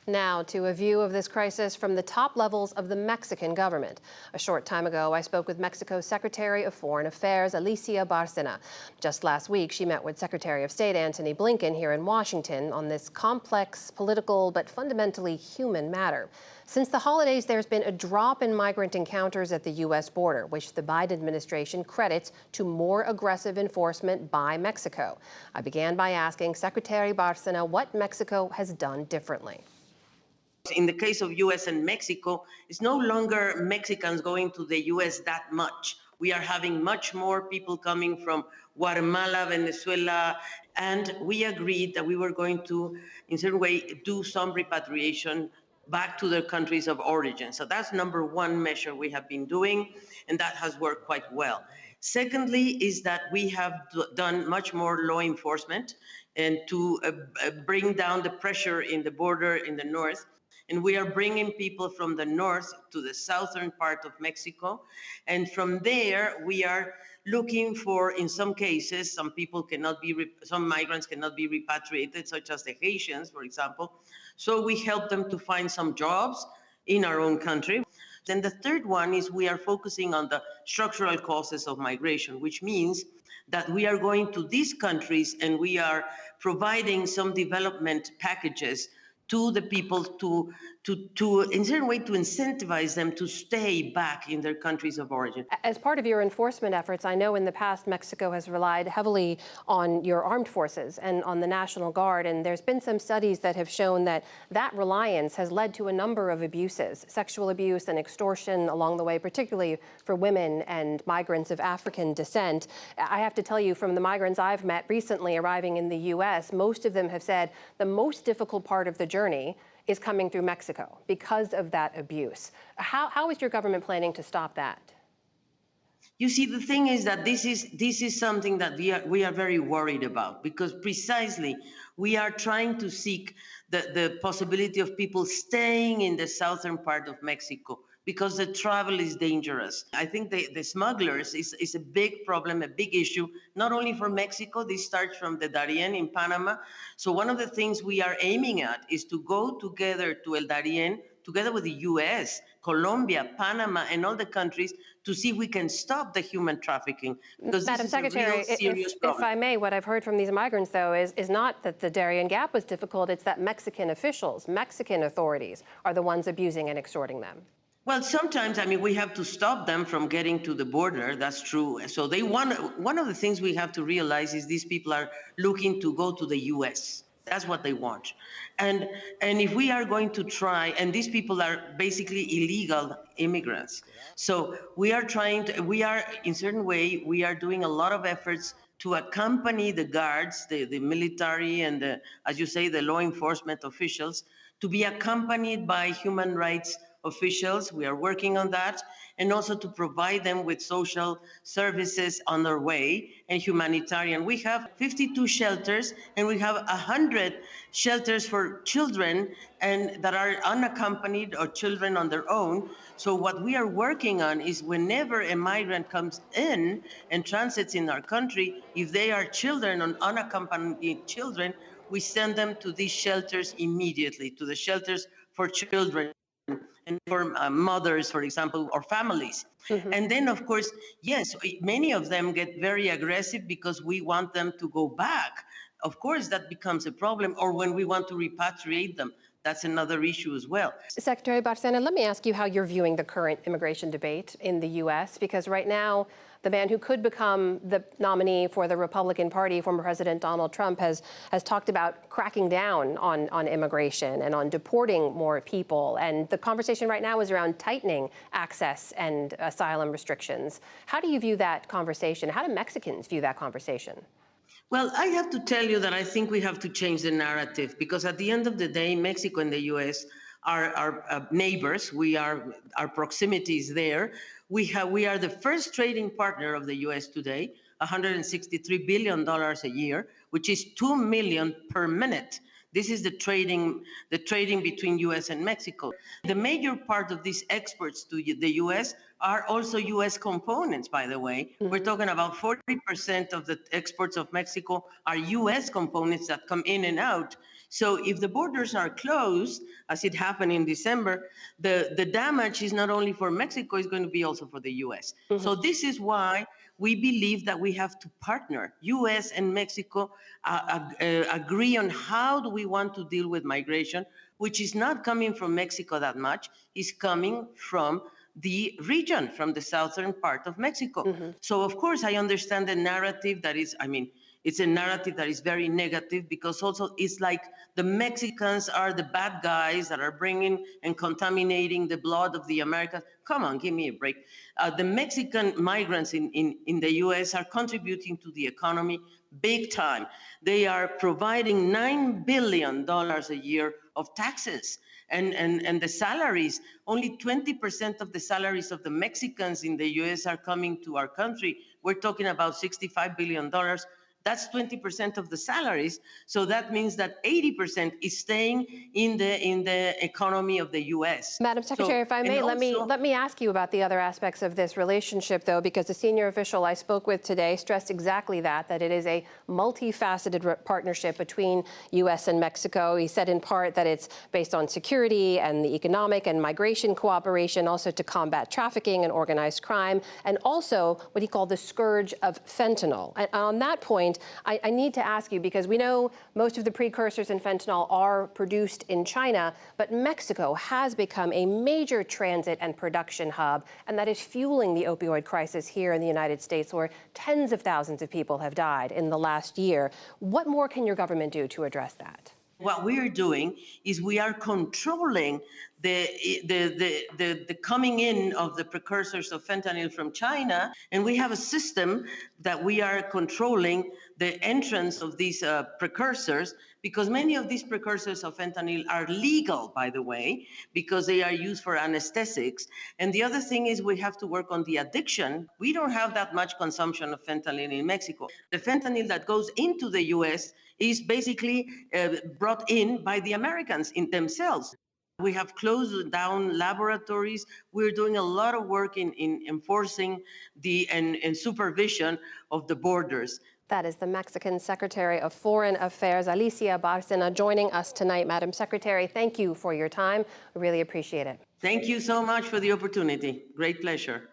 Now to a view of this crisis from the top levels of the Mexican government. A short time ago, I spoke with Mexico's Secretary of Foreign Affairs, Alicia Bárcena. Just last week, she met with Secretary of State Antony Blinken here in Washington on this complex, political, but fundamentally human matter. Since the holidays, there's been a drop in migrant encounters at the U.S. border, which the Biden administration credits to more aggressive enforcement by Mexico. I began by asking Secretary Bárcena what Mexico has done differently. In the case of U.S. and Mexico, it's no longer Mexicans going to the U.S. that much. We are having much more people coming from Guatemala, Venezuela, and we agreed that we were going to, in a certain way, do some repatriation back to their countries of origin. So that's number one measure we have been doing, and that has worked quite well. Secondly, is that we have done much more law enforcement and to bring down the pressure in the border in the north. And we are bringing people from the north to the southern part of Mexico. And from there, we are looking for, in some cases, some migrants cannot be repatriated, such as the Haitians, for example. So we help them to find some jobs in our own country. Then the third one is we are focusing on the structural causes of migration, which means that we are going to these countries and we are providing some development packages to the people to in a certain way to incentivize them to stay back in their countries of origin. As part of your enforcement efforts, I know in the past Mexico has relied heavily on your armed forces and on the National Guard, and there's been some studies that have shown that that reliance has led to a number of abuses, sexual abuse and extortion along the way, particularly for women and migrants of African descent. I have to tell you, from the migrants I've met recently arriving in the U.S., most of them have said the most difficult part of the journey is coming through Mexico because of that abuse. How is your government planning to stop that? You see, the thing is that this is something that we are very worried about, because precisely we are trying to seek the possibility of people staying in the southern part of Mexico, because the travel is dangerous. I think the smugglers is a big problem, a big issue, not only for Mexico. This starts from the Darién in Panama. So one of the things we are aiming at is to go together to El Darién, together with the U.S., Colombia, Panama, and all the countries, to see if we can stop the human trafficking. Because Madam this is Secretary, a real serious problem. if I may, what I've heard from these migrants, though, is not that the Darien Gap was difficult, it's that Mexican officials, Mexican authorities, are the ones abusing and extorting them. Well, sometimes, I mean, we have to stop them from getting to the border. That's true. So one of the things we have to realize is these people are looking to go to the U.S. That's what they want. And if we are going to try, and these people are basically illegal immigrants. So we are in certain way, we are doing a lot of efforts to accompany the guards, the military and as you say, the law enforcement officials, to be accompanied by human rights officials. We are working on that, and also to provide them with social services on their way and humanitarian. We have 52 shelters, and we have 100 shelters for children and that are unaccompanied or children on their own. So what we are working on is whenever a migrant comes in and transits in our country, if they are children or unaccompanied children, we send them to these shelters immediately, to the shelters for children and for mothers, for example, or families. Mm-hmm. And then, of course, yes, many of them get very aggressive because we want them to go back. Of course, that becomes a problem. Or when we want to repatriate them, that's another issue as well. Secretary Bárcena, let me ask you how you're viewing the current immigration debate in the U.S., because right now, the man who could become the nominee for the Republican Party, former President Donald Trump, has talked about cracking down on immigration and on deporting more people. And the conversation right now is around tightening access and asylum restrictions. How do you view that conversation? How do Mexicans view that conversation? Well, I have to tell you that I think we have to change the narrative, because at the end of the day, Mexico and the U.S. are neighbors. Our proximity is there. We are the first trading partner of the U.S. today, $163 billion a year, which is $2 million per minute. This is the trading between U.S. and Mexico. The major part of these exports to the U.S. are also U.S. components, by the way. Mm-hmm. We're talking about 40% of the exports of Mexico are U.S. components that come in and out. So if the borders are closed, as it happened in December, the damage is not only for Mexico, it's going to be also for the US. So this is why we believe that we have to partner. US and Mexico agree on how do we want to deal with migration, which is not coming from Mexico that much, is coming from the region, from the southern part of Mexico. So of course, I understand the narrative that is, it's a narrative that is very negative, because also it's like the Mexicans are the bad guys that are bringing and contaminating the blood of the Americans. Come on, give me a break. The Mexican migrants in the US are contributing to the economy big time. They are providing $9 billion a year of taxes. And the salaries, only 20% of the salaries of the Mexicans in the US are coming to our country. We're talking about $65 billion. That's 20% of the salaries. So that means that 80% is staying in the economy of the US. Madam Secretary, if I may, let me ask you about the other aspects of this relationship, though, because the senior official I spoke with today stressed exactly that it is a multifaceted partnership between U.S. and Mexico. He said in part that it's based on security and the economic and migration cooperation, also to combat trafficking and organized crime, and also what he called the scourge of fentanyl. And on that point, I need to ask you, because we know most of the precursors in fentanyl are produced in China, but Mexico has become a major transit and production hub, and that is fueling the opioid crisis here in the United States, where tens of thousands of people have died in the last year. What more can your government do to address that? What we are doing is we are controlling the coming in of the precursors of fentanyl from China, and we have a system that we are controlling the entrance of these precursors, because many of these precursors of fentanyl are legal, by the way, because they are used for anesthetics. And the other thing is we have to work on the addiction. We don't have that much consumption of fentanyl in Mexico. The fentanyl that goes into the US is basically brought in by the Americans in themselves. We have closed down laboratories. We're doing a lot of work in enforcing and supervision of the borders. That is the Mexican Secretary of Foreign Affairs, Alicia Bárcena, joining us tonight. Madam Secretary, thank you for your time. We really appreciate it. Thank you so much for the opportunity. Great pleasure.